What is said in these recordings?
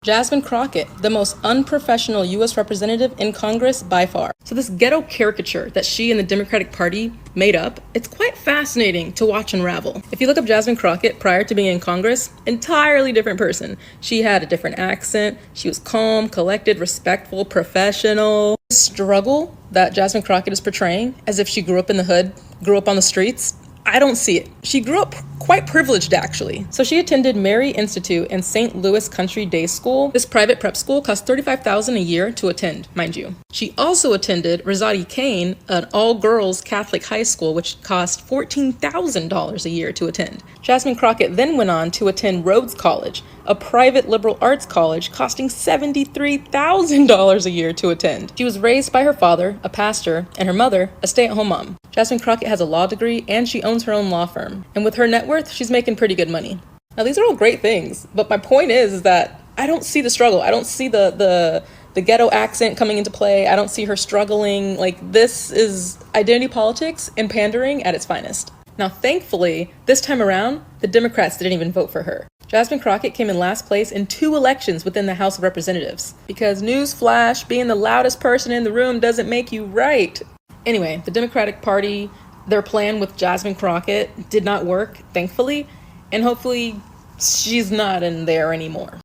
Jasmine Crockett, the most unprofessional U.S. representative in Congress by far. So this ghetto caricature that she and the Democratic Party made up, it's quite fascinating to watch unravel. If you look up Jasmine Crockett prior to being in Congress, entirely different person. She had a different accent, she was calm, collected, respectful, professional. The struggle that Jasmine Crockett is portraying, as if she grew up in the hood, grew up on the streets, I don't see it. She grew up quite privileged, actually. So she attended Mary Institute and St. Louis Country Day School. This private prep school costs $35,000 a year to attend, mind you. She also attended Rosati Kane, an all-girls Catholic high school, which cost $14,000 a year to attend. Jasmine Crockett then went on to attend Rhodes College, a private liberal arts college costing $73,000 a year to attend. She was raised by her father, a pastor, and her mother, a stay-at-home mom. Jasmine Crockett has a law degree and she owns her own law firm. And with her net worth, she's making pretty good money. Now, these are all great things, but my point is that I don't see the struggle. I don't see the ghetto accent coming into play. I don't see her struggling. Like, this is identity politics and pandering at its finest. Now, thankfully, this time around, the Democrats didn't even vote for her. Jasmine Crockett came in last place in 2 elections within the House of Representatives. Because newsflash, being the loudest person in the room doesn't make you right. Anyway, the Democratic Party, their plan with Jasmine Crockett did not work, thankfully, and hopefully she's not in there anymore.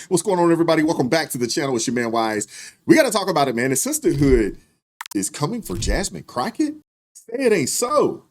What's going on, everybody? Welcome back to the channel. It's your man Wise. We got to talk about it, man. The sisterhood is coming for Jasmine Crockett. Say it ain't so,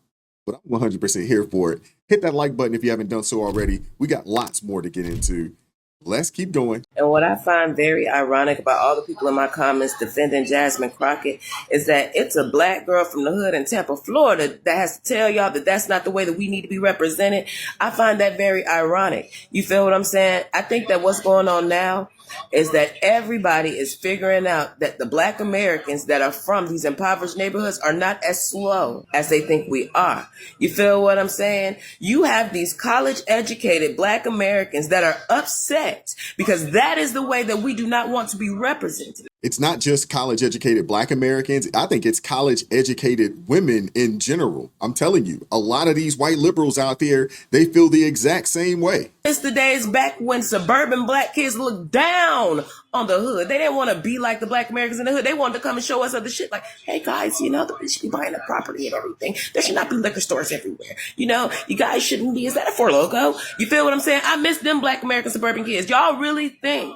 but I'm 100% here for it. Hit that like button if you haven't done so already. We got lots more to get into. Let's keep going. And what I find very ironic about all the people in my comments defending Jasmine Crockett is that it's a black girl from the hood in Tampa, Florida that has to tell y'all that that's not the way that we need to be represented. I find that very ironic. You feel what I'm saying? I think that what's going on now is that everybody is figuring out that the black Americans that are from these impoverished neighborhoods are not as slow as they think we are. You feel what I'm saying? You have these college educated black Americans that are upset because that is the way that we do not want to be represented. It's not just college educated black Americans. I think it's college educated women in general. I'm telling you, a lot of these white liberals out there, they feel the exact same way. It's the days back when suburban black kids looked down on the hood. They didn't want to be like the black Americans in the hood. They wanted to come and show us other shit like, hey guys, you know, we should be buying a property and everything. There should not be liquor stores everywhere. You know, you guys shouldn't be, is that a Four Loko? You feel what I'm saying? I miss them black American suburban kids. Y'all really think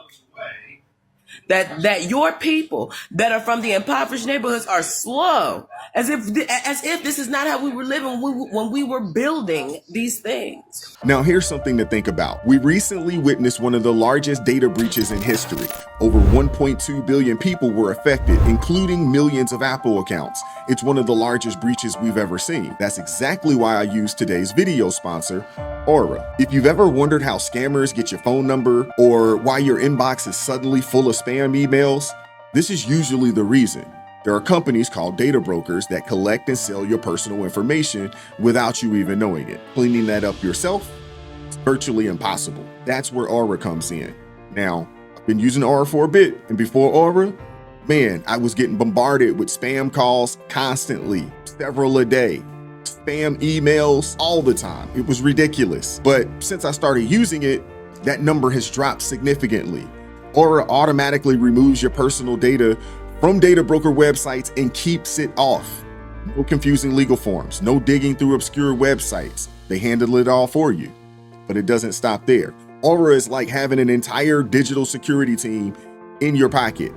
that your people that are from the impoverished neighborhoods are slow, as if this is not how we were living when we were building these things. Now, here's something to think about. We recently witnessed one of the largest data breaches in history. Over 1.2 billion people were affected, including millions of Apple accounts. It's one of the largest breaches we've ever seen. That's exactly why I use today's video sponsor, Aura. If you've ever wondered how scammers get your phone number or why your inbox is suddenly full of spam emails, this is usually the reason. There are companies called data brokers that collect and sell your personal information without you even knowing it. Cleaning that up yourself, it's virtually impossible. That's where Aura comes in. Now, I've been using Aura for a bit, and before Aura, man, I was getting bombarded with spam calls constantly, several a day. Spam emails all the time. It was ridiculous. But since I started using it, that number has dropped significantly. Aura automatically removes your personal data from data broker websites and keeps it off. No confusing legal forms, no digging through obscure websites. They handle it all for you. But it doesn't stop there. Aura is like having an entire digital security team in your pocket.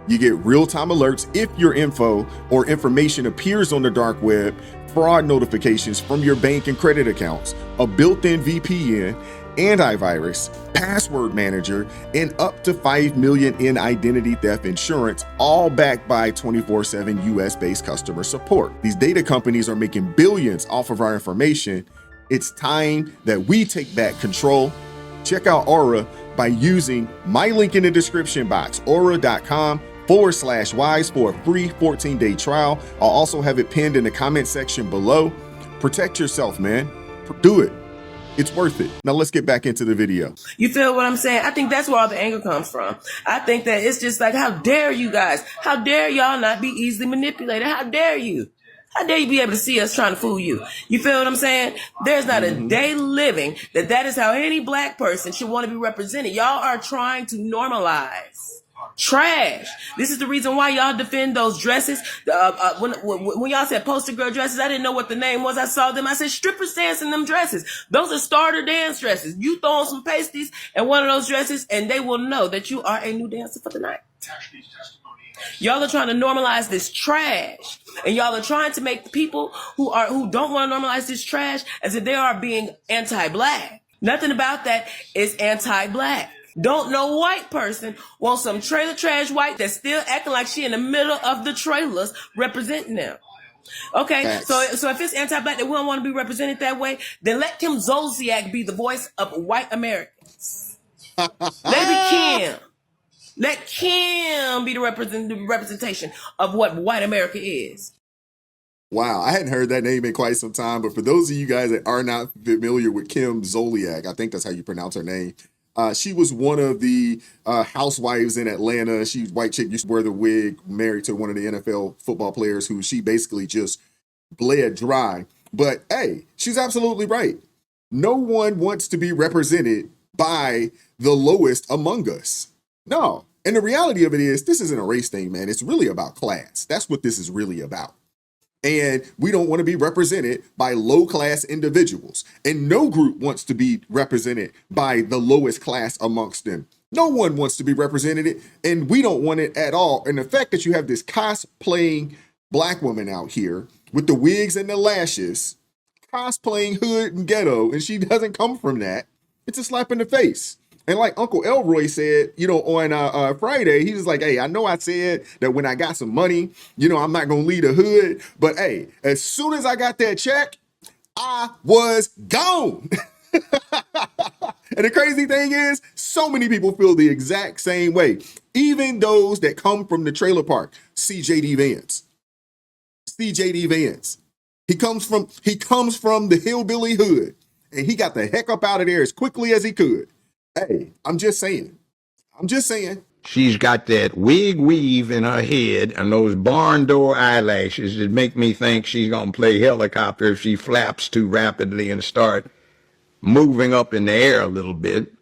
You get real-time alerts if your info or information appears on the dark web, fraud notifications from your bank and credit accounts, a built-in VPN, antivirus, password manager, and up to $5 million in identity theft insurance, all backed by 24/7 US-based customer support. These data companies are making billions off of our information. It's time that we take back control. Check out Aura by using my link in the description box, aura.com/wise for a free 14-day trial. I'll also have it pinned in the comment section below. Protect yourself, man. Do it. It's worth it. Now let's get back into the video. You feel what I'm saying? I think that's where all the anger comes from. I think that it's just like, how dare you guys? How dare y'all not be easily manipulated? How dare you? How dare you be able to see us trying to fool you? You feel what I'm saying? There's not a day living that is how any black person should want to be represented. Y'all are trying to normalize trash. This is the reason why y'all defend those dresses. When y'all said poster girl dresses, I didn't know what the name was. I saw them. I said strippers dance in them dresses. Those are starter dance dresses. You throw on some pasties and one of those dresses, and they will know that you are a new dancer for the night. Y'all are trying to normalize this trash, and y'all are trying to make the people who don't want to normalize this trash as if they are being anti-black. Nothing about that is anti-black. Don't no white person want some trailer trash white that's still acting like she in the middle of the trailers representing them. Okay, so if it's anti-black that we don't want to be represented that way, then let Kim Zolciak be the voice of white Americans. Let it be Kim. Let Kim be the representation of what white America is. Wow, I hadn't heard that name in quite some time, but for those of you guys that are not familiar with Kim Zolciak, I think that's how you pronounce her name. She was one of the housewives in Atlanta. She's white chick, used to wear the wig, married to one of the NFL football players who she basically just bled dry. But hey, she's absolutely right. No one wants to be represented by the lowest among us. No. And the reality of it is, this isn't a race thing, man. It's really about class. That's what this is really about. And we don't want to be represented by low-class individuals. And no group wants to be represented by the lowest class amongst them. No one wants to be represented, and we don't want it at all. And the fact that you have this cosplaying black woman out here with the wigs and the lashes, cosplaying hood and ghetto, and she doesn't come from that, it's a slap in the face. And like Uncle Elroy said, on Friday, he was like, hey, I know I said that when I got some money, I'm not going to leave the hood. But hey, as soon as I got that check, I was gone. And the crazy thing is, so many people feel the exact same way. Even those that come from the trailer park. CJD Vance. He comes from the hillbilly hood, and he got the heck up out of there as quickly as he could. Hey, I'm just saying. She's got that wig weave in her head and those barn door eyelashes that make me think she's going to play helicopter if she flaps too rapidly and start moving up in the air a little bit.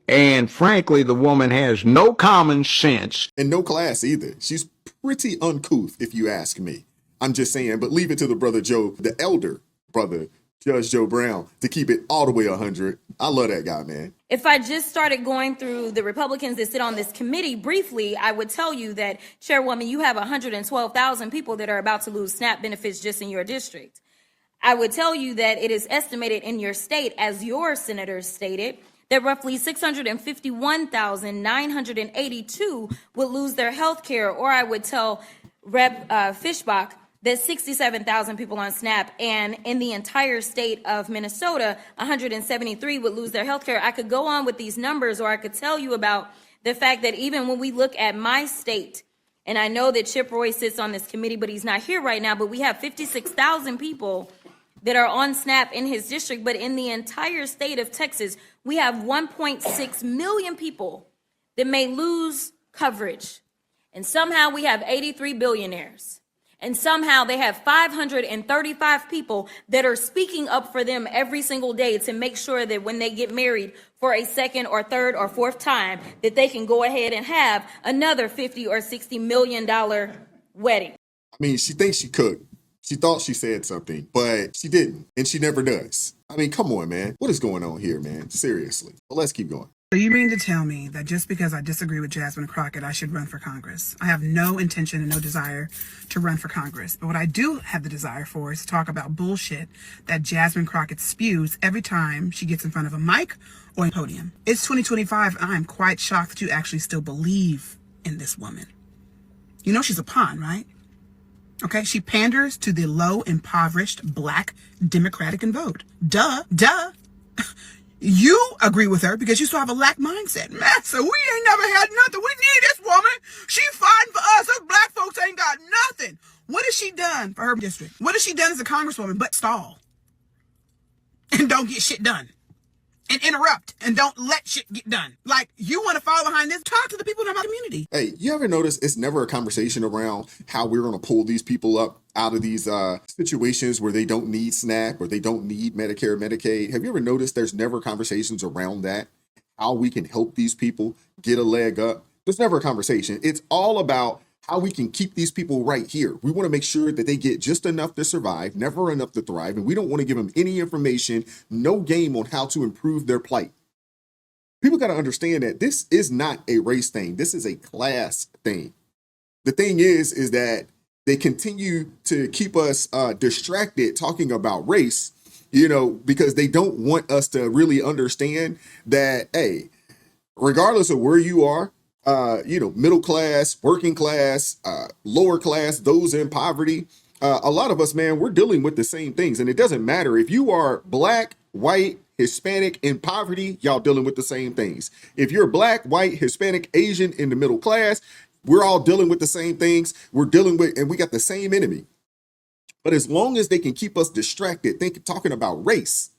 And frankly, the woman has no common sense. And no class either. She's pretty uncouth, if you ask me. I'm just saying, but leave it to the brother Joe, the elder brother, Judge Joe Brown, to keep it all the way 100. I love that guy, man. If I just started going through the Republicans that sit on this committee briefly, I would tell you that, Chairwoman, you have 112,000 people that are about to lose SNAP benefits just in your district. I would tell you that it is estimated in your state, as your senators stated, that roughly 651,982 would lose their health care. Or I would tell Rep. Fishbach that 67,000 people on SNAP, and in the entire state of Minnesota, 173 would lose their health care. I could go on with these numbers, or I could tell you about the fact that even when we look at my state, and I know that Chip Roy sits on this committee, but he's not here right now, but we have 56,000 people that are on SNAP in his district. But in the entire state of Texas, we have 1.6 million people that may lose coverage. And somehow we have 83 billionaires. And somehow they have 535 people that are speaking up for them every single day to make sure that when they get married for a second or third or fourth time, that they can go ahead and have another $50 or $60 million wedding. I mean, she thinks she could. She thought she said something, but she didn't, and she never does. I mean, come on, man. What is going on here, man? Seriously. But let's keep going. So you mean to tell me that just because I disagree with Jasmine Crockett, I should run for Congress? I have no intention and no desire to run for Congress. But what I do have the desire for is to talk about bullshit that Jasmine Crockett spews every time she gets in front of a mic or a podium. It's 2025, and I'm quite shocked that you actually still believe in this woman. You know she's a pawn, right? Okay, she panders to the low, impoverished, black Democratic and vote. Duh. You agree with her because you still have a lack mindset. Man, so we ain't never had nothing. We need this woman. She fighting for us. Us black folks ain't got nothing. What has she done for her district? What has she done as a congresswoman but stall? And don't get shit done. and interrupt and don't let shit get done. Like, you want to fall behind this? Talk to the people in my community. Hey, you ever notice it's never a conversation around how we're going to pull these people up out of these situations where they don't need SNAP or they don't need Medicare, Medicaid? Have you ever noticed there's never conversations around that? How we can help these people get a leg up? There's never a conversation. It's all about how we can keep these people right here. We want to make sure that they get just enough to survive, never enough to thrive, and we don't want to give them any information, no game on how to improve their plight. People got to understand that this is not a race thing. This is a class thing. The thing is that they continue to keep us distracted talking about race, because they don't want us to really understand that, hey, regardless of where you are, middle class, working class, lower class, those in poverty, a lot of us, man, we're dealing with the same things. And it doesn't matter if you are black, white, Hispanic, in poverty, y'all dealing with the same things. If you're black, white, Hispanic, Asian, in the middle class, we're all dealing with the same things. We're dealing with, and we got the same enemy. But as long as they can keep us distracted, talking about race,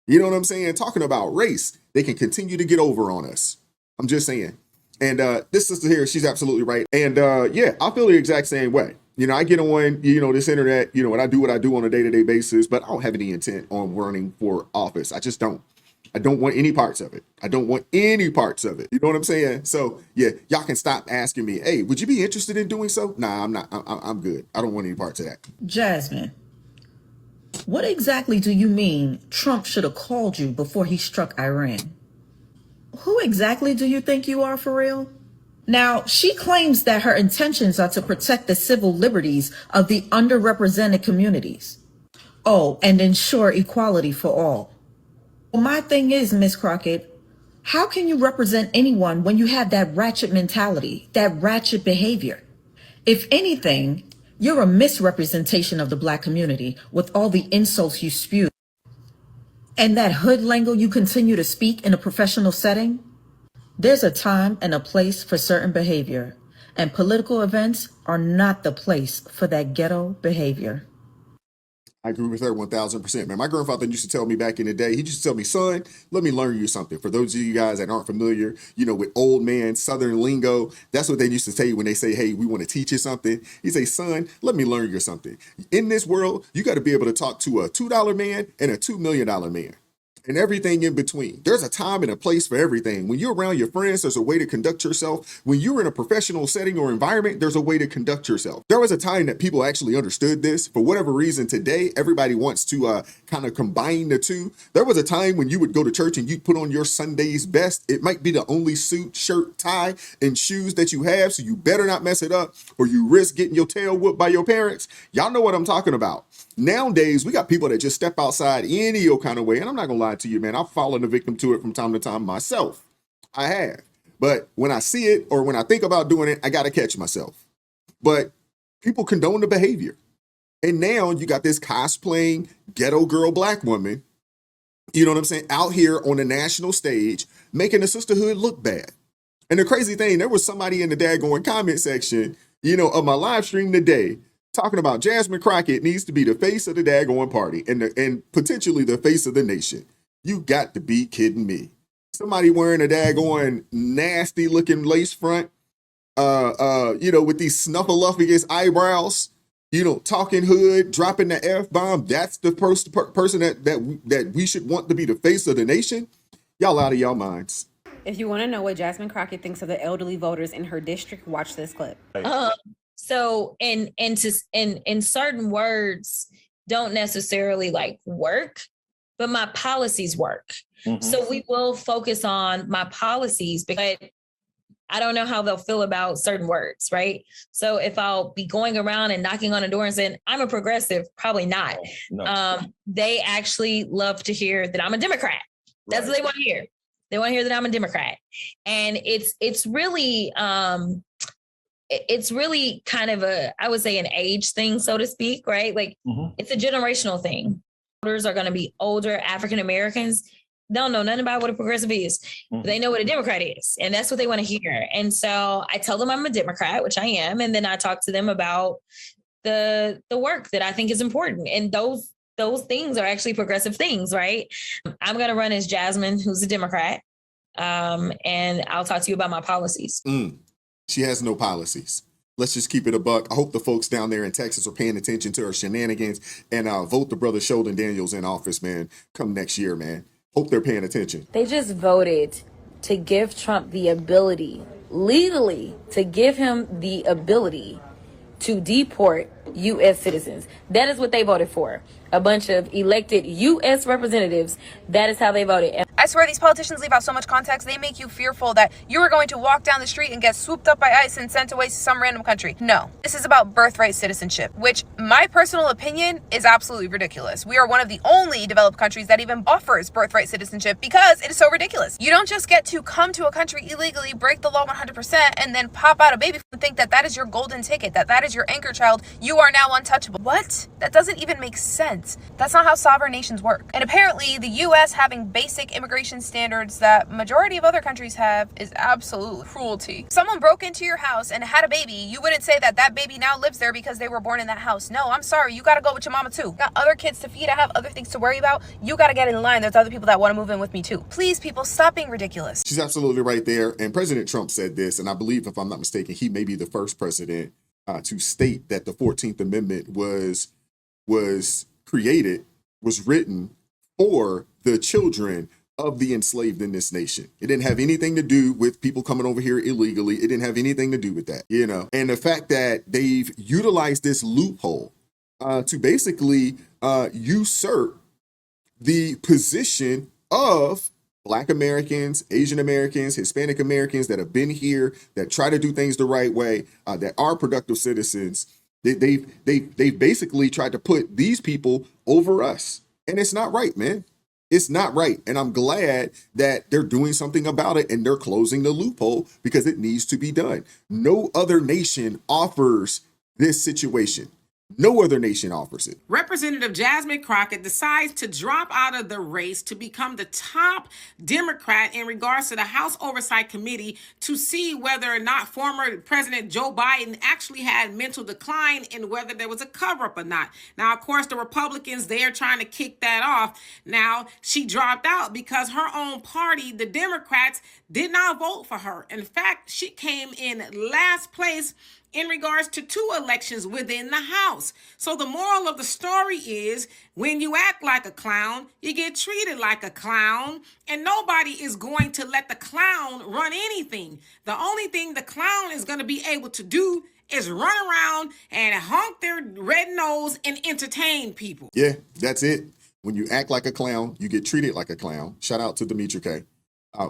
you know what I'm saying? Talking about race, they can continue to get over on us. I'm just saying. And this sister here, she's absolutely right. And yeah, I feel the exact same way. I get on, this internet, and I do what I do on a day-to-day basis, but I don't have any intent on running for office. I just don't. I don't want any parts of it. I don't want any parts of it. You know what I'm saying? So yeah, y'all can stop asking me, hey, would you be interested in doing so? Nah, I'm not. I'm good. I don't want any parts of that. Jasmine, what exactly do you mean Trump should have called you before he struck Iran? Who exactly do you think you are for real? Now, she claims that her intentions are to protect the civil liberties of the underrepresented communities. Oh, and ensure equality for all. Well, my thing is, Miss Crockett, how can you represent anyone when you have that ratchet mentality, that ratchet behavior? If anything, you're a misrepresentation of the Black community with all the insults you spew. And that hood lingo you continue to speak in a professional setting? There's a time and a place for certain behavior, and political events are not the place for that ghetto behavior. I agree with her 1000%, man. My grandfather used to tell me back in the day, he used to tell me, son, let me learn you something. For those of you guys that aren't familiar, with old man Southern lingo, that's what they used to tell you when they say, hey, we want to teach you something. He say, son, let me learn you something. In this world, you got to be able to talk to a $2 man and a $2 million man. And everything in between. There's a time and a place for everything. When you're around your friends, there's a way to conduct yourself. When you're in a professional setting or environment, there's a way to conduct yourself. There was a time that people actually understood this. For whatever reason, today, everybody wants to kind of combine the two. There was a time when you would go to church and you put on your Sunday's best. It might be the only suit, shirt, tie, and shoes that you have, so you better not mess it up or you risk getting your tail whooped by your parents. Y'all know what I'm talking about. Nowadays, we got people that just step outside any old kind of way. And I'm not going to lie to you, man. I've fallen a victim to it from time to time myself. I have. But when I see it or when I think about doing it, I got to catch myself. But people condone the behavior. And now you got this cosplaying ghetto girl black woman, you know what I'm saying, out here on the national stage making the sisterhood look bad. And the crazy thing, there was somebody in the daggone comment section, of my live stream today, talking about Jasmine Crockett needs to be the face of the daggone party and potentially the face of the nation. You got to be kidding me. Somebody wearing a daggone nasty looking lace front, with these snuffleupagus eyebrows, talking hood, dropping the F-bomb. That's the person that we should want to be the face of the nation. Y'all out of y'all minds. If you want to know what Jasmine Crockett thinks of the elderly voters in her district, watch this clip. So in certain words don't necessarily work, but my policies work. Mm-hmm. So we will focus on my policies, because I don't know how they'll feel about certain words, right? So if I'll be going around and knocking on a door and saying, I'm a progressive, probably not. No. They actually love to hear that I'm a Democrat. That's what they want to hear. They want to hear that I'm a Democrat. And it's really kind of I would say an age thing, so to speak, right? It's a generational thing. Voters are going to be older African-Americans. They don't know nothing about what a progressive is. Mm-hmm. They know what a Democrat is, and that's what they want to hear. And so I tell them I'm a Democrat, which I am. And then I talk to them about the work that I think is important. And those those things are actually progressive things, right? I'm going to run as Jasmine, who's a Democrat, and I'll talk to you about my policies. She has no policies. Let's just keep it a buck. I hope the folks down there in Texas are paying attention to her shenanigans and vote the brother Sheldon Daniels in office, man, come next year, man. Hope they're paying attention. They just voted to give Trump the ability, legally, to give him the ability to deport U.S. citizens. That is what they voted for. A bunch of elected U.S. representatives. That is how they voted. I swear these politicians leave out so much context. They make you fearful that you are going to walk down the street and get swooped up by ICE and sent away to some random country. No, this is about birthright citizenship, which my personal opinion is absolutely ridiculous. We are one of the only developed countries that even offers birthright citizenship because it is so ridiculous. You don't just get to come to a country illegally, break the law 100%, and then pop out a baby and think that that is your golden ticket, that is your anchor child. You are now untouchable. What? That doesn't even make sense. That's not how sovereign nations work. And apparently the US having basic immigration standards that majority of other countries have is absolute cruelty. If someone broke into your house and had a baby, you wouldn't say that that baby now lives there because they were born in that house. No, I'm sorry. You got to go with your mama too. Got other kids to feed. I have other things to worry about. You got to get in line. There's other people that want to move in with me too. Please, people, stop being ridiculous. She's absolutely right there. And President Trump said this, and I believe, if I'm not mistaken, he may be the first president to state that the 14th Amendment was written for the children of the enslaved in this nation. It didn't have anything to do with people coming over here illegally. It didn't have anything to do with that, you know. And the fact that they've utilized this loophole to basically usurp the position of Black Americans, Asian Americans, Hispanic Americans that have been here, that try to do things the right way, that are productive citizens. They've basically tried to put these people over us. And it's not right, man. It's not right. And I'm glad that they're doing something about it and they're closing the loophole because it needs to be done. No other nation offers this situation. No other nation offers it. Representative Jasmine Crockett decides to drop out of the race to become the top Democrat in regards to the House Oversight Committee to see whether or not former President Joe Biden actually had mental decline and whether there was a cover-up or not. Now, of course, the Republicans, they are trying to kick that off. Now, she dropped out because her own party, the Democrats, did not vote for her. In fact, she came in last place in regards to 2 elections within the House. So the moral of the story is when you act like a clown, you get treated like a clown, and nobody is going to let the clown run anything. The only thing the clown is going to be able to do is run around and honk their red nose and entertain people. Yeah, that's it. When you act like a clown, you get treated like a clown. Shout out to Demetri K.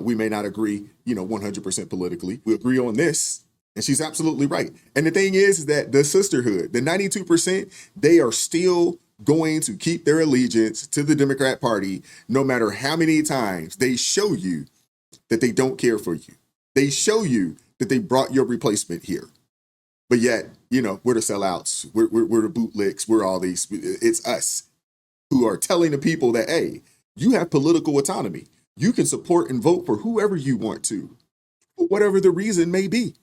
We may not agree, 100% politically. We agree on this. And she's absolutely right. And the thing is that the sisterhood, the 92%, they are still going to keep their allegiance to the Democrat Party, no matter how many times they show you that they don't care for you. They show you that they brought your replacement here. But yet, we're the sellouts. We're the bootlicks. We're all these. It's us who are telling the people that, hey, you have political autonomy. You can support and vote for whoever you want to, for whatever the reason may be.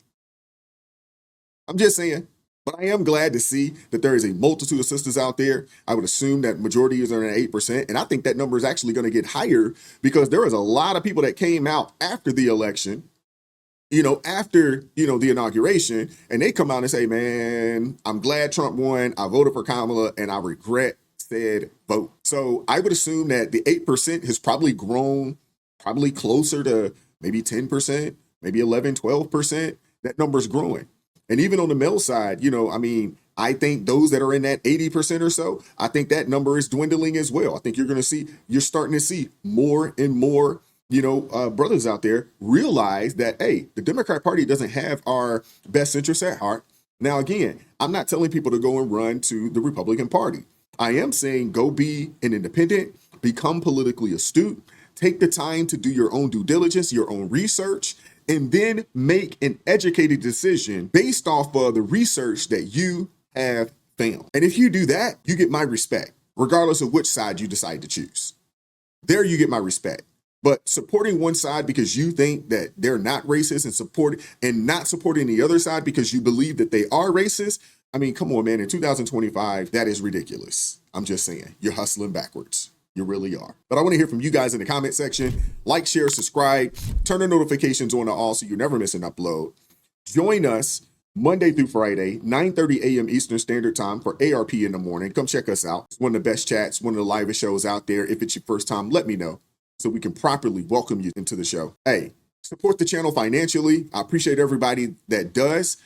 I'm just saying, but I am glad to see that there is a multitude of sisters out there. I would assume that majority is around 8%. And I think that number is actually going to get higher because there was a lot of people that came out after the election, after, the inauguration, and they come out and say, man, I'm glad Trump won. I voted for Kamala and I regret said vote. So I would assume that the 8% has probably grown probably closer to maybe 10%, maybe 11, 12%. That number's growing. And even on the male side, I think those that are in that 80% or so, I think that number is dwindling as well. I think you're starting to see more and more, brothers out there realize that, hey, the Democrat Party doesn't have our best interests at heart. Now, again, I'm not telling people to go and run to the Republican Party. I am saying go be an independent, become politically astute, take the time to do your own due diligence, your own research, and then make an educated decision based off of the research that you have found. And if you do that, you get my respect, regardless of which side you decide to choose. There you get my respect. But supporting one side because you think that they're not racist and not supporting the other side because you believe that they are racist, I mean, come on, man. In 2025, that is ridiculous. I'm just saying, you're hustling backwards. You really are. But I want to hear from you guys in the comment section. Like, share, subscribe, turn the notifications on to all so you never miss an upload. Join us Monday through Friday, 9:30 a.m. Eastern Standard Time for ARP in the morning. Come check us out. It's one of the best chats, one of the livest shows out there. If it's your first time, let me know so we can properly welcome you into the show. Hey, support the channel financially. I appreciate everybody that does.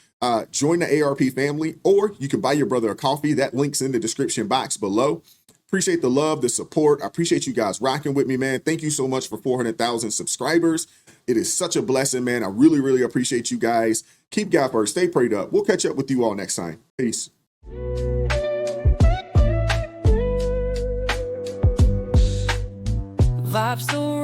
Join the ARP family, or you can buy your brother a coffee. That link's in the description box below. Appreciate the love, the support. I appreciate you guys rocking with me, man. Thank you so much for 400,000 subscribers. It is such a blessing, man. I really, really appreciate you guys. Keep God first. Stay prayed up. We'll catch up with you all next time. Peace. Vibes so